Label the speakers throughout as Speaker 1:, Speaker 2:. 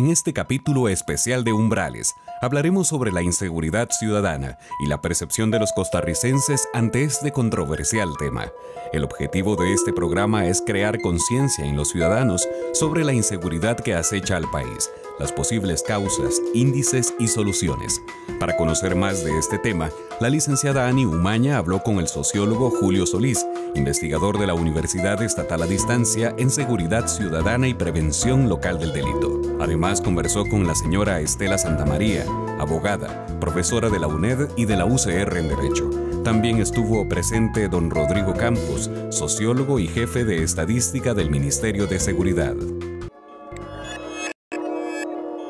Speaker 1: En este capítulo especial de Umbrales, hablaremos sobre la inseguridad ciudadana y la percepción de los costarricenses ante este controversial tema. El objetivo de este programa es crear conciencia en los ciudadanos sobre la inseguridad que acecha al país, las posibles causas, índices y soluciones. Para conocer más de este tema, la licenciada Ani Umaña habló con el sociólogo Julio Solís, investigador de la Universidad Estatal a Distancia en Seguridad Ciudadana y Prevención Local del Delito. Además, conversó con la señora Estela Santamaría, abogada, profesora de la UNED y de la UCR en Derecho. También estuvo presente don Rodrigo Campos, sociólogo y jefe de estadística del Ministerio de Seguridad.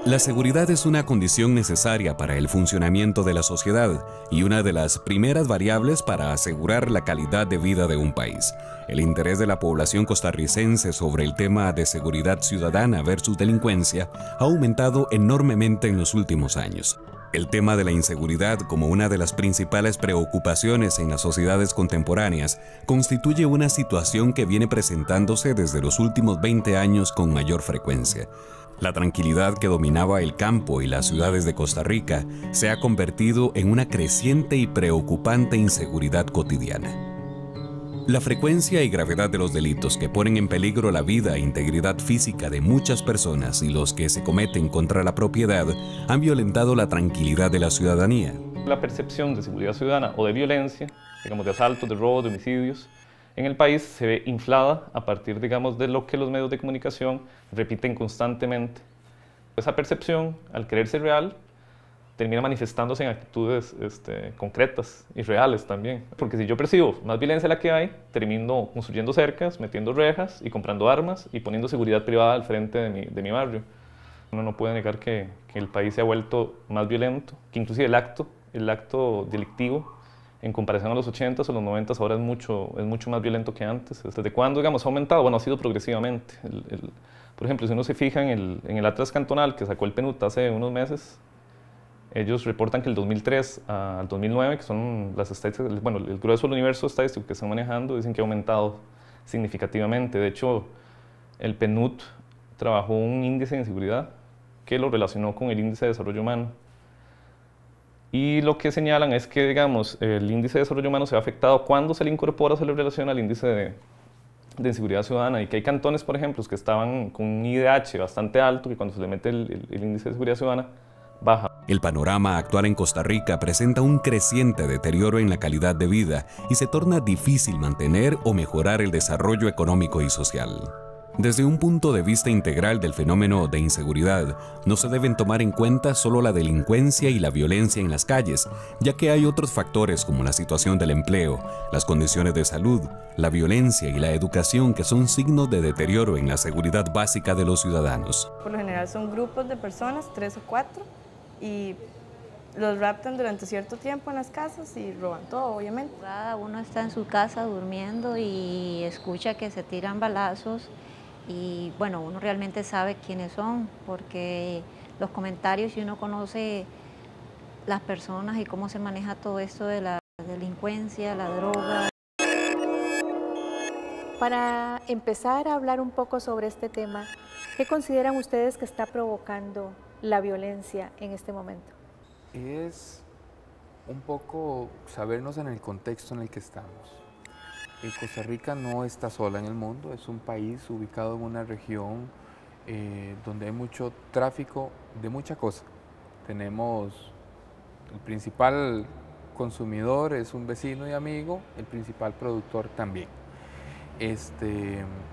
Speaker 1: La seguridad es una condición necesaria para el funcionamiento de la sociedad y una de las primeras variables para asegurar la calidad de vida de un país. El interés de la población costarricense sobre el tema de seguridad ciudadana versus delincuencia ha aumentado enormemente en los últimos años. El tema de la inseguridad como una de las principales preocupaciones en las sociedades contemporáneas constituye una situación que viene presentándose desde los últimos 20 años con mayor frecuencia. La tranquilidad que dominaba el campo y las ciudades de Costa Rica se ha convertido en una creciente y preocupante inseguridad cotidiana. La frecuencia y gravedad de los delitos que ponen en peligro la vida e integridad física de muchas personas y los que se cometen contra la propiedad han violentado la tranquilidad de la ciudadanía.
Speaker 2: La percepción de seguridad ciudadana o de violencia, digamos de asaltos, de robos, de homicidios, en el país se ve inflada a partir, digamos, de lo que los medios de comunicación repiten constantemente. Esa percepción, al creerse real, termina manifestándose en actitudes concretas y reales también. Porque si yo percibo más violencia de la que hay, termino construyendo cercas, metiendo rejas y comprando armas y poniendo seguridad privada al frente de mi barrio. Uno no puede negar que el país se ha vuelto más violento, que inclusive el acto delictivo, en comparación a los 80s o los 90s, ahora es mucho más violento que antes. ¿Desde cuándo, digamos, ha aumentado? Bueno, ha sido progresivamente. Por ejemplo, si uno se fija en el Atlas Cantonal que sacó el PNUD hace unos meses, ellos reportan que el 2003 al 2009, que son las estadísticas, bueno, el grueso del universo estadístico que están manejando, dicen que ha aumentado significativamente. De hecho, el PNUD trabajó un índice de inseguridad que lo relacionó con el índice de desarrollo humano. Y lo que señalan es que, digamos, el índice de desarrollo humano se ha afectado cuando se le incorpora, se le relaciona al índice de inseguridad ciudadana, y que hay cantones, por ejemplo, que estaban con un IDH bastante alto, que cuando se le mete el índice de seguridad ciudadana, baja.
Speaker 1: El panorama actual en Costa Rica presenta un creciente deterioro en la calidad de vida y se torna difícil mantener o mejorar el desarrollo económico y social. Desde un punto de vista integral del fenómeno de inseguridad, no se deben tomar en cuenta solo la delincuencia y la violencia en las calles, ya que hay otros factores como la situación del empleo, las condiciones de salud, la violencia y la educación que son signos de deterioro en la seguridad básica de los ciudadanos.
Speaker 3: Por lo general son grupos de personas, 3 o 4, y los raptan durante cierto tiempo en las casas y roban todo, obviamente.
Speaker 4: Uno está en su casa durmiendo y escucha que se tiran balazos. Y bueno, uno realmente sabe quiénes son, porque los comentarios, y uno conoce las personas y cómo se maneja todo esto de la delincuencia, la droga.
Speaker 5: Para empezar a hablar un poco sobre este tema, ¿qué consideran ustedes que está provocando la violencia en este momento?
Speaker 6: Es un poco sabernos en el contexto en el que estamos. Costa Rica no está sola en el mundo, es un país ubicado en una región donde hay mucho tráfico de mucha cosa. Tenemos el principal consumidor es un vecino y amigo, el principal productor también.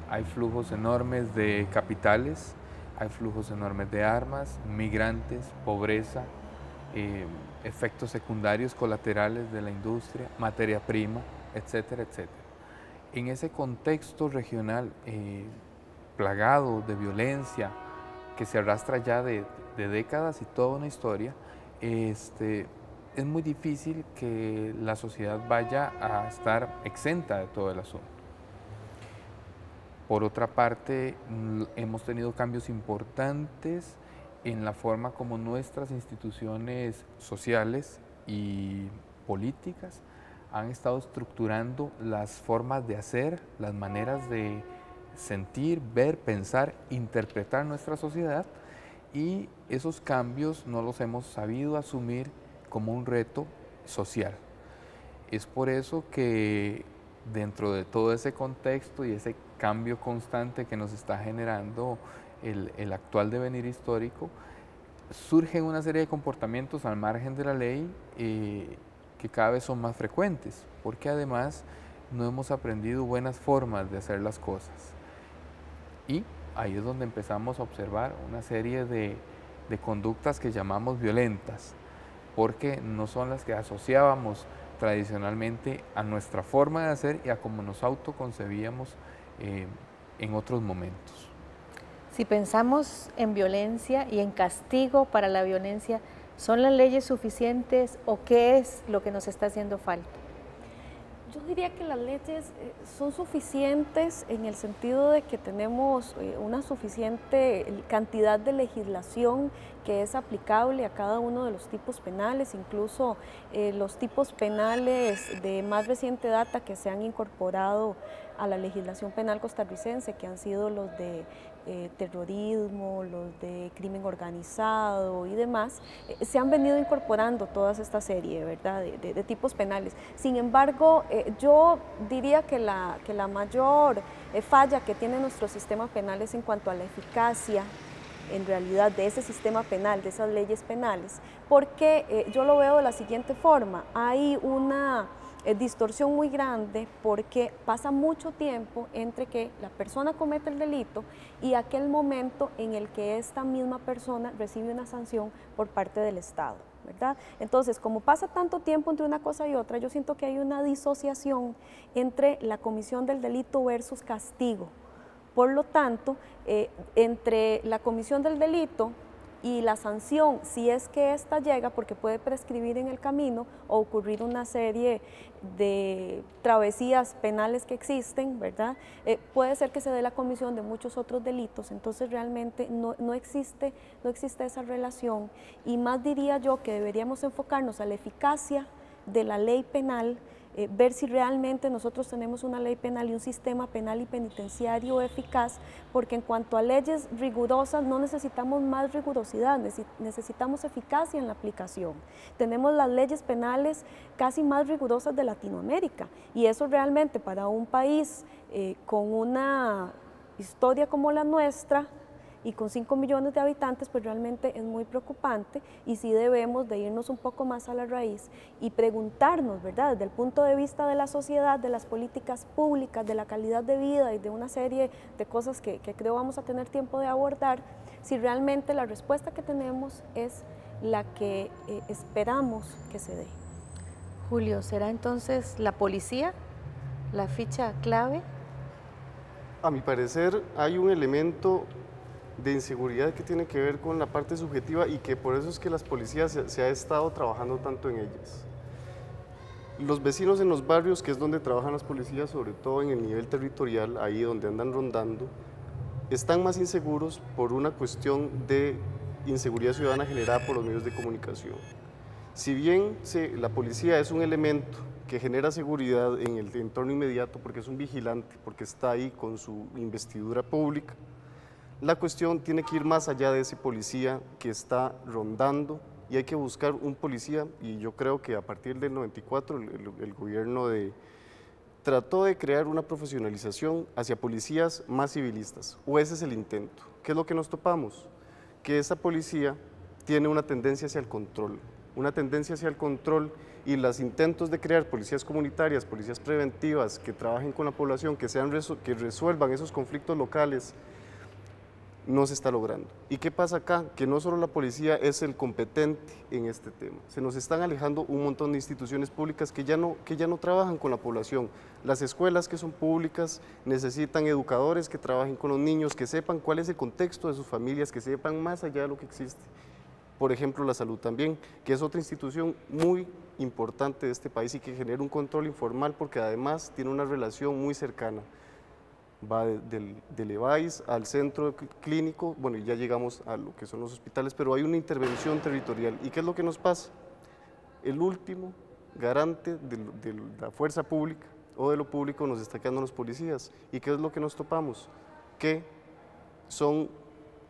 Speaker 6: Hay flujos enormes de capitales, hay flujos enormes de armas, migrantes, pobreza, efectos secundarios colaterales de la industria, materia prima, etcétera, etcétera. En ese contexto regional plagado de violencia que se arrastra ya de décadas y toda una historia, es muy difícil que la sociedad vaya a estar exenta de todo el asunto. Por otra parte, hemos tenido cambios importantes en la forma como nuestras instituciones sociales y políticas han estado estructurando las formas de hacer, las maneras de sentir, ver, pensar, interpretar nuestra sociedad, y esos cambios no los hemos sabido asumir como un reto social. Es por eso que dentro de todo ese contexto y ese cambio constante que nos está generando el actual devenir histórico, surgen una serie de comportamientos al margen de la ley que cada vez son más frecuentes, porque además no hemos aprendido buenas formas de hacer las cosas. Y ahí es donde empezamos a observar una serie de conductas que llamamos violentas, porque no son las que asociábamos tradicionalmente a nuestra forma de hacer y a cómo nos autoconcebíamos en otros momentos.
Speaker 5: Si pensamos en violencia y en castigo para la violencia, ¿son las leyes suficientes o qué es lo que nos está haciendo falta?
Speaker 7: Yo diría que las leyes son suficientes en el sentido de que tenemos una suficiente cantidad de legislación que es aplicable a cada uno de los tipos penales, incluso los tipos penales de más reciente data que se han incorporado a la legislación penal costarricense, que han sido los de terrorismo, los de crimen organizado y demás, se han venido incorporando toda esta serie, ¿verdad?, de tipos penales. Sin embargo, yo diría que la mayor falla que tiene nuestro sistema penal es en cuanto a la eficacia, en realidad, de ese sistema penal, de esas leyes penales, porque yo lo veo de la siguiente forma: hay una distorsión muy grande porque pasa mucho tiempo entre que la persona comete el delito y aquel momento en el que esta misma persona recibe una sanción por parte del Estado, ¿verdad? Entonces, como pasa tanto tiempo entre una cosa y otra, yo siento que hay una disociación entre la comisión del delito versus castigo. Por lo tanto, entre la comisión del delito y la sanción, si es que ésta llega, porque puede prescribir en el camino o ocurrir una serie de travesías penales que existen, ¿verdad? Puede ser que se dé la comisión de muchos otros delitos, entonces realmente no existe esa relación, y más diría yo que deberíamos enfocarnos a la eficacia de la ley penal, ver si realmente nosotros tenemos una ley penal y un sistema penal y penitenciario eficaz, porque en cuanto a leyes rigurosas no necesitamos más rigurosidad, necesitamos eficacia en la aplicación. Tenemos las leyes penales casi más rigurosas de Latinoamérica, y eso realmente para un país con una historia como la nuestra y con 5 millones de habitantes, pues realmente es muy preocupante, y sí debemos de irnos un poco más a la raíz y preguntarnos, ¿verdad?, desde el punto de vista de la sociedad, de las políticas públicas, de la calidad de vida y de una serie de cosas que creo vamos a tener tiempo de abordar, si realmente la respuesta que tenemos es la que esperamos que se dé.
Speaker 5: Julio, ¿será entonces la policía la ficha clave?
Speaker 8: A mi parecer hay un elemento de inseguridad que tiene que ver con la parte subjetiva, y que por eso es que las policías se ha estado trabajando tanto en ellas. Los vecinos en los barrios, que es donde trabajan las policías, sobre todo en el nivel territorial, ahí donde andan rondando, están más inseguros por una cuestión de inseguridad ciudadana generada por los medios de comunicación. Si bien la policía es un elemento que genera seguridad en el entorno inmediato, porque es un vigilante, porque está ahí con su investidura pública, la cuestión tiene que ir más allá de ese policía que está rondando, y hay que buscar un policía, y yo creo que a partir del 94 el gobierno trató de crear una profesionalización hacia policías más civilistas, o ese es el intento. ¿Qué es lo que nos topamos? Que esa policía tiene una tendencia hacia el control, y los intentos de crear policías comunitarias, policías preventivas, que trabajen con la población, que resuelvan esos conflictos locales, no se está logrando. ¿Y qué pasa acá? Que no solo la policía es el competente en este tema, se nos están alejando un montón de instituciones públicas que ya no trabajan con la población. Las escuelas que son públicas necesitan educadores que trabajen con los niños, que sepan cuál es el contexto de sus familias, que sepan más allá de lo que existe. Por ejemplo, la salud también, que es otra institución muy importante de este país y que genera un control informal, porque además tiene una relación muy cercana. Va del EVAIS al centro clínico, bueno, y ya llegamos a lo que son los hospitales, pero hay una intervención territorial. ¿Y qué es lo que nos pasa? El último garante de la fuerza pública o de lo público nos está quedando los policías. ¿Y qué es lo que nos topamos? Que son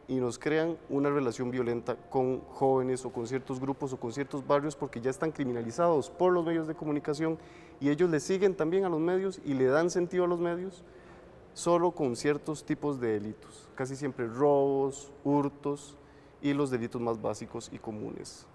Speaker 8: y nos crean una relación violenta con jóvenes o con ciertos grupos o con ciertos barrios porque ya están criminalizados por los medios de comunicación y ellos le siguen también a los medios y le dan sentido a los medios solo con ciertos tipos de delitos, casi siempre robos, hurtos y los delitos más básicos y comunes.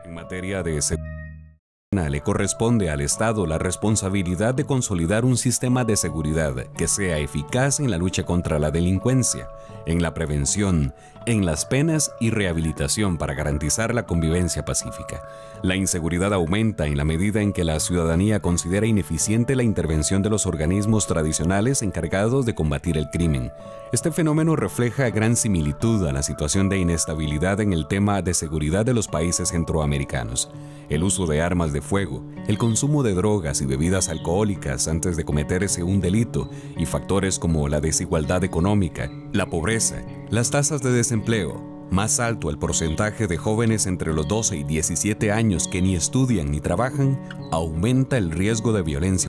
Speaker 1: En materia de seguridad, le corresponde al Estado la responsabilidad de consolidar un sistema de seguridad que sea eficaz en la lucha contra la delincuencia, en la prevención, en las penas y rehabilitación para garantizar la convivencia pacífica. La inseguridad aumenta en la medida en que la ciudadanía considera ineficiente la intervención de los organismos tradicionales encargados de combatir el crimen. Este fenómeno refleja gran similitud a la situación de inestabilidad en el tema de seguridad de los países centroamericanos. El uso de armas de fuego, el consumo de drogas y bebidas alcohólicas antes de cometerse un delito y factores como la desigualdad económica, la pobreza, las tasas de desempleo, más alto el porcentaje de jóvenes entre los 12 y 17 años que ni estudian ni trabajan, aumenta el riesgo de violencia.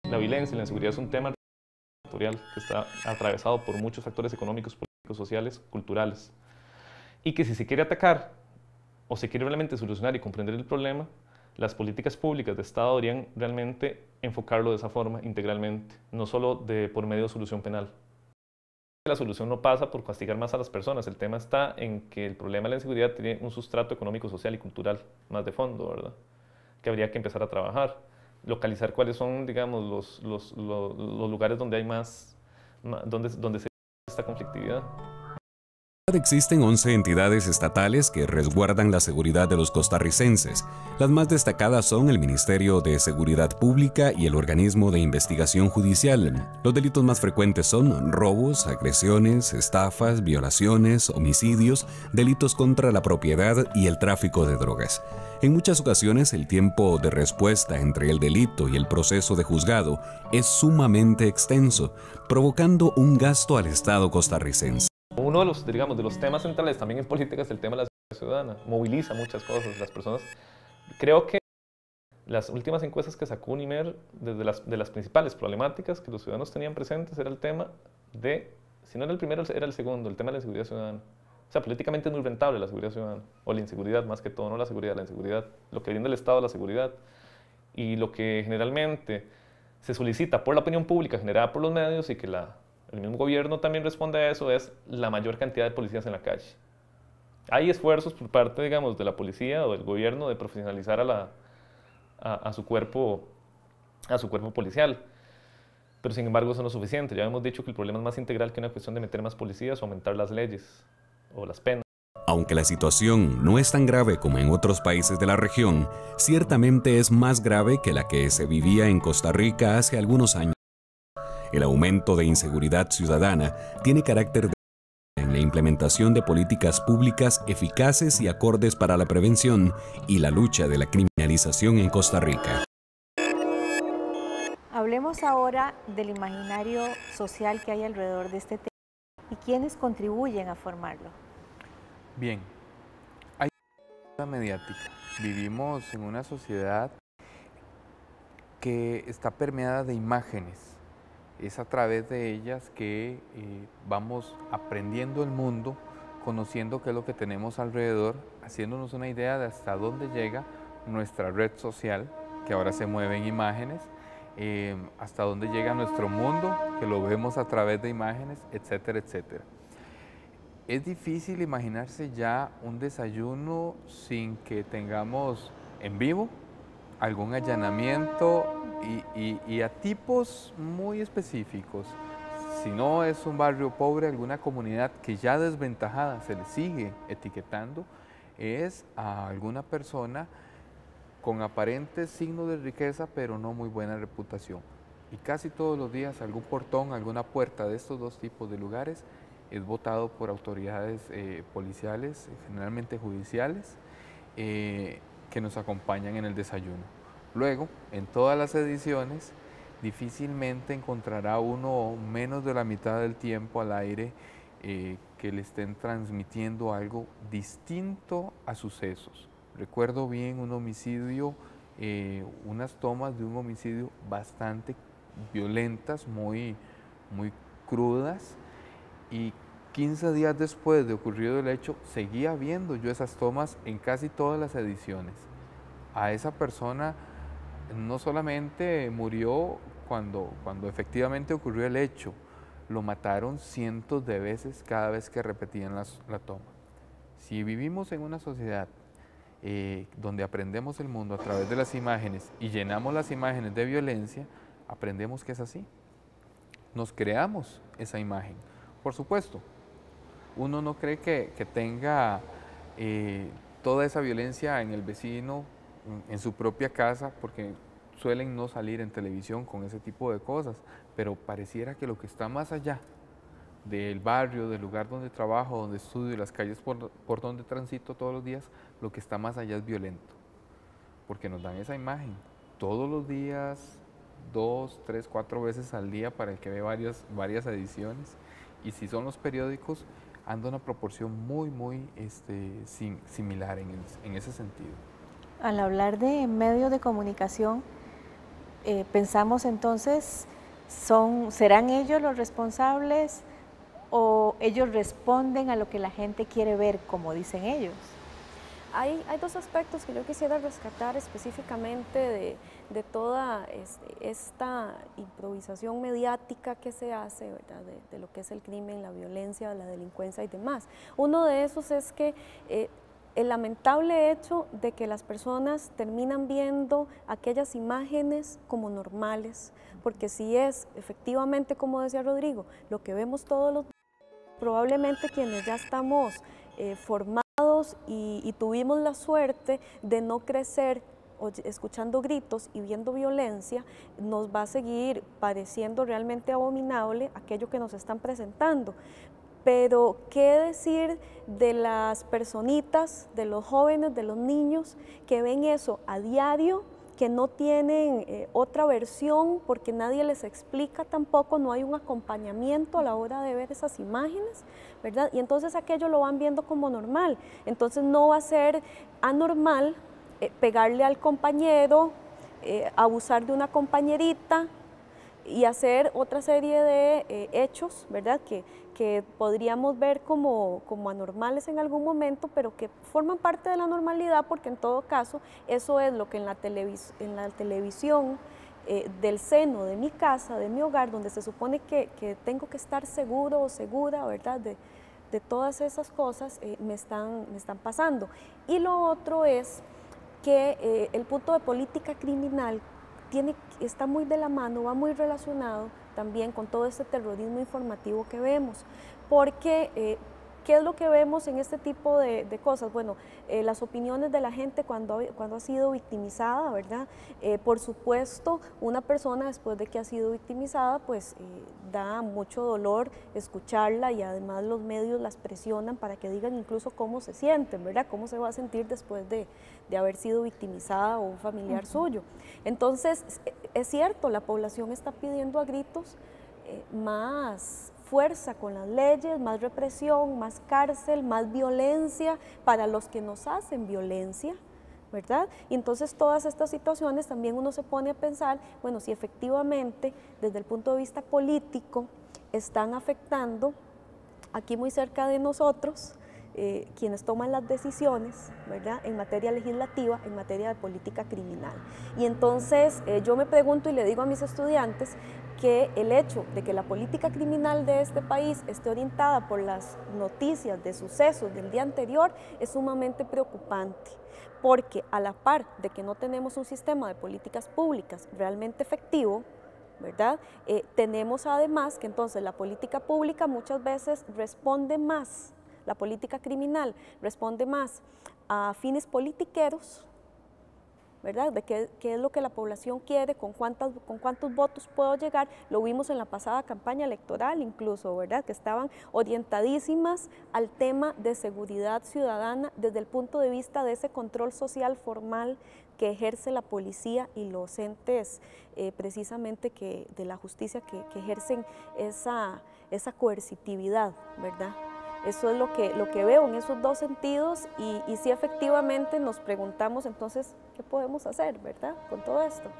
Speaker 2: La violencia y la inseguridad es un tema territorial que está atravesado por muchos factores económicos, políticos, sociales, culturales, y que si se quiere atacar o se quiere realmente solucionar y comprender el problema, las políticas públicas de Estado deberían realmente enfocarlo de esa forma integralmente, no solo por medio de solución penal. La solución no pasa por castigar más a las personas, el tema está en que el problema de la inseguridad tiene un sustrato económico, social y cultural más de fondo, ¿verdad? Que habría que empezar a trabajar, localizar cuáles son, digamos, los lugares donde hay donde se ve esta conflictividad.
Speaker 1: Existen 11 entidades estatales que resguardan la seguridad de los costarricenses. Las más destacadas son el Ministerio de Seguridad Pública y el Organismo de Investigación Judicial. Los delitos más frecuentes son robos, agresiones, estafas, violaciones, homicidios, delitos contra la propiedad y el tráfico de drogas. En muchas ocasiones el tiempo de respuesta entre el delito y el proceso de juzgado es sumamente extenso, provocando un gasto al Estado costarricense.
Speaker 2: Uno de los, digamos, de los temas centrales también en política es el tema de la seguridad ciudadana. Moviliza muchas cosas. Las personas, creo que las últimas encuestas que sacó UNIMER, de las principales problemáticas que los ciudadanos tenían presentes era el tema de, si no era el primero, era el segundo, el tema de la inseguridad ciudadana. O sea, políticamente es muy rentable la seguridad ciudadana, o la inseguridad más que todo, no la seguridad, la inseguridad. Lo que brinda el Estado es la seguridad. Y lo que generalmente se solicita por la opinión pública generada por los medios y que el mismo gobierno también responde a eso, es la mayor cantidad de policías en la calle. Hay esfuerzos por parte, digamos, de la policía o del gobierno de profesionalizar a su cuerpo policial, pero sin embargo eso no es suficiente. Ya hemos dicho que el problema es más integral que una cuestión de meter más policías o aumentar las leyes o las penas.
Speaker 1: Aunque la situación no es tan grave como en otros países de la región, ciertamente es más grave que la que se vivía en Costa Rica hace algunos años. El aumento de inseguridad ciudadana tiene carácter de en la implementación de políticas públicas eficaces y acordes para la prevención y la lucha de la criminalización en Costa Rica.
Speaker 5: Hablemos ahora del imaginario social que hay alrededor de este tema y quiénes contribuyen a formarlo.
Speaker 6: Bien, hay una mediática. Vivimos en una sociedad que está permeada de imágenes. Es a través de ellas que vamos aprendiendo el mundo, conociendo qué es lo que tenemos alrededor, haciéndonos una idea de hasta dónde llega nuestra red social, que ahora se mueve en imágenes, hasta dónde llega nuestro mundo, que lo vemos a través de imágenes, etcétera, etcétera. Es difícil imaginarse ya un desayuno sin que tengamos en vivo algún allanamiento y a tipos muy específicos. Si no es un barrio pobre, alguna comunidad que ya desventajada se le sigue etiquetando, es a alguna persona con aparentes signos de riqueza, pero no muy buena reputación. Y casi todos los días algún portón, alguna puerta de estos dos tipos de lugares es botado por autoridades policiales, generalmente judiciales, que nos acompañan en el desayuno. Luego, en todas las ediciones, difícilmente encontrará uno menos de la mitad del tiempo al aire que le estén transmitiendo algo distinto a sucesos. Recuerdo bien un homicidio, unas tomas de un homicidio bastante violentas, muy crudas, y 15 días después de ocurrido el hecho, seguía viendo yo esas tomas en casi todas las ediciones. A esa persona no solamente murió cuando efectivamente ocurrió el hecho, lo mataron cientos de veces cada vez que repetían la toma. Si vivimos en una sociedad donde aprendemos el mundo a través de las imágenes y llenamos las imágenes de violencia, aprendemos que es así. Nos creamos esa imagen. Por supuesto, uno no cree que tenga toda esa violencia en el vecino, en su propia casa, porque suelen no salir en televisión con ese tipo de cosas, pero pareciera que lo que está más allá del barrio, del lugar donde trabajo, donde estudio, las calles por donde transito todos los días, lo que está más allá es violento, porque nos dan esa imagen todos los días, 2, 3, 4 veces al día para el que ve varias ediciones, y si son los periódicos, anda una proporción muy similar en ese sentido.
Speaker 5: Al hablar de medios de comunicación, pensamos entonces, ¿serán ellos los responsables o ellos responden a lo que la gente quiere ver, como dicen ellos?
Speaker 7: Hay dos aspectos que yo quisiera rescatar específicamente de toda esta improvisación mediática que se hace, ¿verdad? De lo que es el crimen, la violencia, la delincuencia y demás. Uno de esos es que el lamentable hecho de que las personas terminan viendo aquellas imágenes como normales, porque si es efectivamente, como decía Rodrigo, lo que vemos todos los días, probablemente quienes ya estamos formados y tuvimos la suerte de no crecer escuchando gritos y viendo violencia, nos va a seguir pareciendo realmente abominable aquello que nos están presentando. Pero, ¿qué decir de las personitas, de los jóvenes, de los niños que ven eso a diario, que no tienen otra versión porque nadie les explica tampoco, no hay un acompañamiento a la hora de ver esas imágenes, ¿verdad? Y entonces aquello lo van viendo como normal. Entonces no va a ser anormal pegarle al compañero, abusar de una compañerita y hacer otra serie de hechos, ¿verdad? Que podríamos ver como anormales en algún momento, pero que forman parte de la normalidad, porque en todo caso eso es lo que en la televisión del seno de mi casa, de mi hogar, donde se supone que tengo que estar seguro o segura, ¿verdad? De todas esas cosas me están pasando. Y lo otro es que el punto de política criminal está muy de la mano, va muy relacionado también con todo este terrorismo informativo que vemos, porque ¿qué es lo que vemos en este tipo de cosas? Bueno, las opiniones de la gente cuando ha sido victimizada, ¿verdad? Por supuesto, una persona después de que ha sido victimizada, pues da mucho dolor escucharla, y además los medios las presionan para que digan incluso cómo se sienten, ¿verdad? Cómo se va a sentir después de haber sido victimizada o un familiar suyo. Entonces, es cierto, la población está pidiendo a gritos más fuerza con las leyes, más represión, más cárcel, más violencia para los que nos hacen violencia, ¿verdad? Y entonces todas estas situaciones también uno se pone a pensar, bueno, si efectivamente desde el punto de vista político están afectando aquí muy cerca de nosotros, quienes toman las decisiones, ¿verdad?, en materia legislativa, en materia de política criminal. Y entonces yo me pregunto y le digo a mis estudiantes que el hecho de que la política criminal de este país esté orientada por las noticias de sucesos del día anterior es sumamente preocupante, porque a la par de que no tenemos un sistema de políticas públicas realmente efectivo, ¿verdad? Tenemos además que entonces la política pública muchas veces responde más, la política criminal responde más a fines politiqueros ¿verdad? De qué es lo que la población quiere, con cuántos votos puedo llegar. Lo vimos en la pasada campaña electoral incluso, ¿verdad? Que estaban orientadísimas al tema de seguridad ciudadana desde el punto de vista de ese control social formal que ejerce la policía y los entes precisamente de la justicia que ejercen esa coercitividad, ¿verdad? Eso es lo que veo en esos dos sentidos y sí efectivamente nos preguntamos entonces qué podemos hacer, ¿verdad? Con todo esto.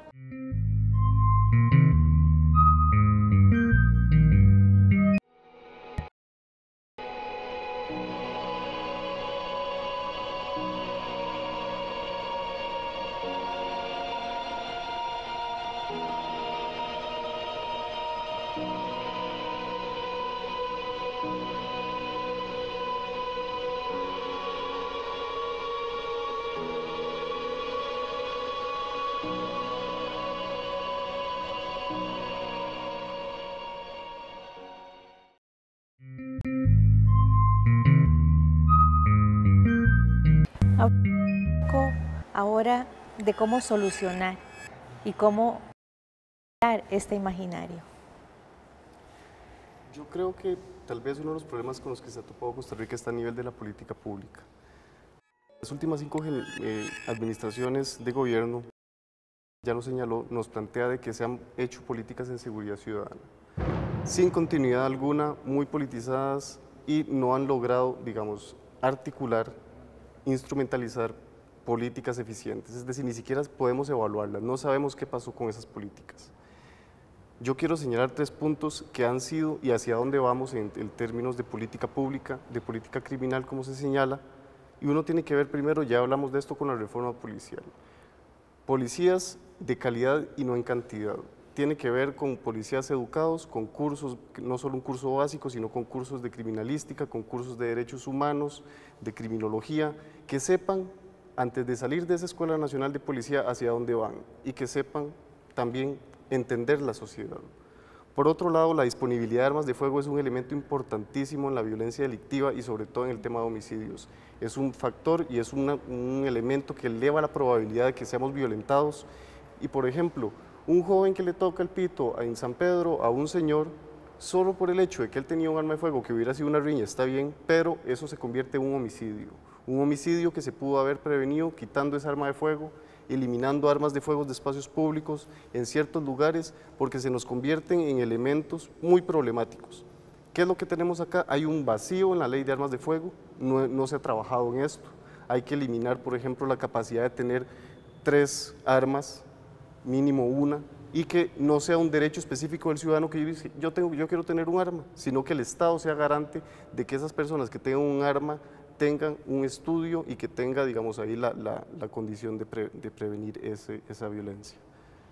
Speaker 5: Ahora de cómo solucionar y cómo crear este imaginario.
Speaker 8: Yo creo que tal vez uno de los problemas con los que se ha topado Costa Rica está a nivel de la política pública. Las últimas 5 administraciones de gobierno, ya lo señaló, nos plantea de que se han hecho políticas en seguridad ciudadana, sin continuidad alguna, muy politizadas y no han logrado, digamos, articular, instrumentalizar políticas eficientes, es decir, ni siquiera podemos evaluarlas, no sabemos qué pasó con esas políticas. Yo quiero señalar 3 puntos que han sido y hacia dónde vamos en términos de política pública, de política criminal, como se señala, y uno tiene que ver primero, ya hablamos de esto con la reforma policial, policías de calidad y no en cantidad. Tiene que ver con policías educados, con cursos, no solo un curso básico, sino con cursos de criminalística, con cursos de derechos humanos, de criminología, que sepan antes de salir de esa Escuela Nacional de Policía hacia dónde van y que sepan también entender la sociedad. Por otro lado, la disponibilidad de armas de fuego es un elemento importantísimo en la violencia delictiva y sobre todo en el tema de homicidios. Es un factor y es un elemento que eleva la probabilidad de que seamos violentados y, por ejemplo, un joven que le toca el pito en San Pedro a un señor, solo por el hecho de que él tenía un arma de fuego, que hubiera sido una riña, está bien, pero eso se convierte en un homicidio que se pudo haber prevenido quitando esa arma de fuego, eliminando armas de fuego de espacios públicos en ciertos lugares, porque se nos convierten en elementos muy problemáticos. ¿Qué es lo que tenemos acá? Hay un vacío en la ley de armas de fuego, no se ha trabajado en esto. Hay que eliminar, por ejemplo, la capacidad de tener 3 armas, mínimo una, y que no sea un derecho específico del ciudadano que dice, yo quiero tener un arma, sino que el Estado sea garante de que esas personas que tengan un arma tengan un estudio y que tenga, digamos, ahí la condición de prevenir esa violencia.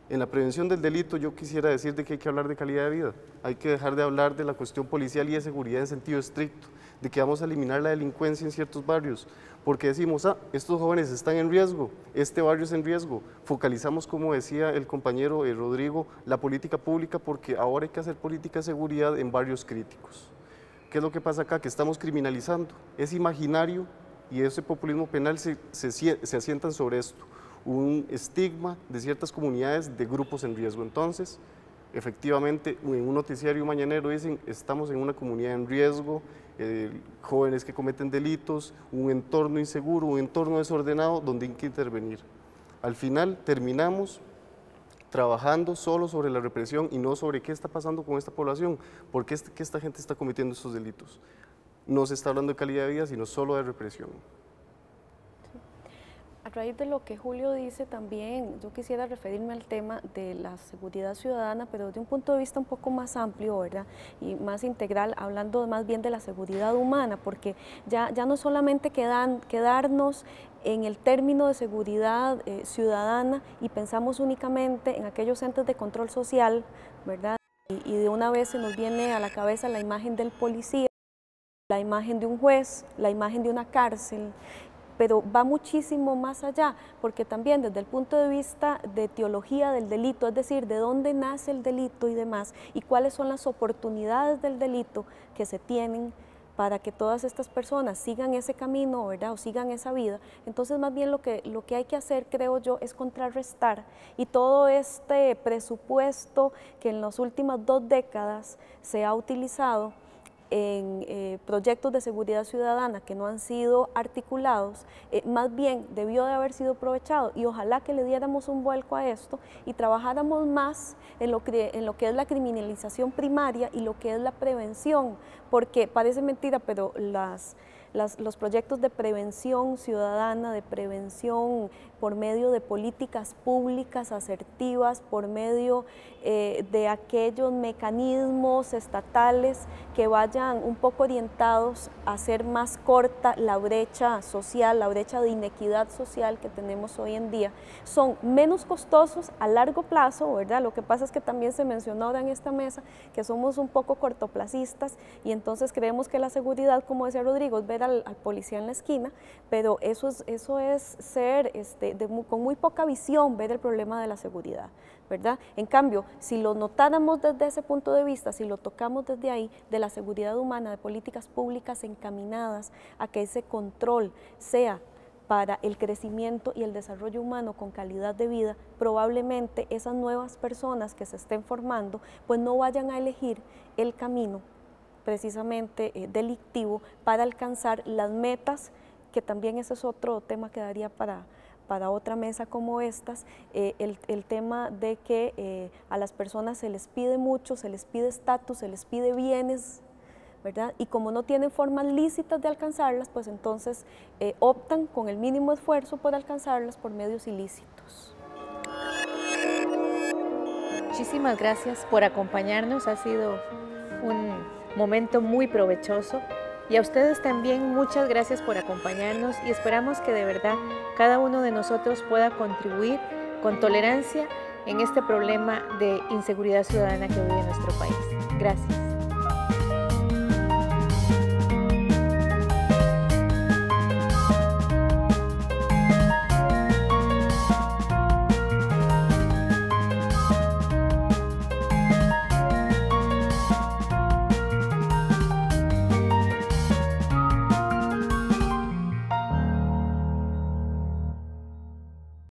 Speaker 8: En la prevención del delito yo quisiera decir de que hay que hablar de calidad de vida, hay que dejar de hablar de la cuestión policial y de seguridad en sentido estricto, de que vamos a eliminar la delincuencia en ciertos barrios, porque decimos, estos jóvenes están en riesgo, este barrio es en riesgo, focalizamos, como decía el compañero Rodrigo, la política pública porque ahora hay que hacer política de seguridad en barrios críticos. ¿Qué es lo que pasa acá? Que estamos criminalizando, es imaginario y ese populismo penal se asientan sobre esto, un estigma de ciertas comunidades de grupos en riesgo. Entonces, efectivamente, en un noticiario mañanero dicen, estamos en una comunidad en riesgo, jóvenes que cometen delitos, un entorno inseguro, un entorno desordenado donde hay que intervenir. Al final terminamos trabajando solo sobre la represión y no sobre qué está pasando con esta población, por qué esta gente está cometiendo estos delitos. No se está hablando de calidad de vida, sino solo de represión.
Speaker 7: A raíz de lo que Julio dice también, yo quisiera referirme al tema de la seguridad ciudadana, pero desde un punto de vista un poco más amplio, ¿verdad? Y más integral, hablando más bien de la seguridad humana, porque ya no solamente quedarnos en el término de seguridad ciudadana y pensamos únicamente en aquellos entes de control social, ¿verdad? Y de una vez se nos viene a la cabeza la imagen del policía, la imagen de un juez, la imagen de una cárcel, pero va muchísimo más allá, porque también desde el punto de vista de etiología del delito, es decir, de dónde nace el delito y demás, y cuáles son las oportunidades del delito que se tienen, para que todas estas personas sigan ese camino, ¿verdad? O sigan esa vida. Entonces, más bien lo que hay que hacer, creo yo, es contrarrestar, y todo este presupuesto que en las últimas 2 décadas se ha utilizado en proyectos de seguridad ciudadana que no han sido articulados, más bien debió de haber sido aprovechado, y ojalá que le diéramos un vuelco a esto y trabajáramos más en lo que es la criminalización primaria y lo que es la prevención, porque parece mentira, pero los proyectos de prevención ciudadana, de prevención por medio de políticas públicas asertivas, por medio de aquellos mecanismos estatales que vayan un poco orientados a hacer más corta la brecha social, la brecha de inequidad social que tenemos hoy en día, son menos costosos a largo plazo, ¿verdad? Lo que pasa es que también se mencionó ahora en esta mesa que somos un poco cortoplacistas, y entonces creemos que la seguridad, como decía Rodrigo, es ver al policía en la esquina, pero eso es ser con muy poca visión, ver el problema de la seguridad, ¿verdad? En cambio, si lo notáramos desde ese punto de vista, si lo tocamos desde ahí, de la seguridad humana, de políticas públicas encaminadas a que ese control sea para el crecimiento y el desarrollo humano con calidad de vida, probablemente esas nuevas personas que se estén formando, pues no vayan a elegir el camino precisamente delictivo para alcanzar las metas, que también ese es otro tema que daría para otra mesa como estas, el tema de que a las personas se les pide mucho, se les pide estatus, se les pide bienes, ¿verdad? Y como no tienen formas lícitas de alcanzarlas, pues entonces optan con el mínimo esfuerzo por alcanzarlas por medios ilícitos.
Speaker 5: Muchísimas gracias por acompañarnos, ha sido un momento muy provechoso, y a ustedes también muchas gracias por acompañarnos, y esperamos que de verdad cada uno de nosotros pueda contribuir con tolerancia en este problema de inseguridad ciudadana que vive nuestro país. Gracias.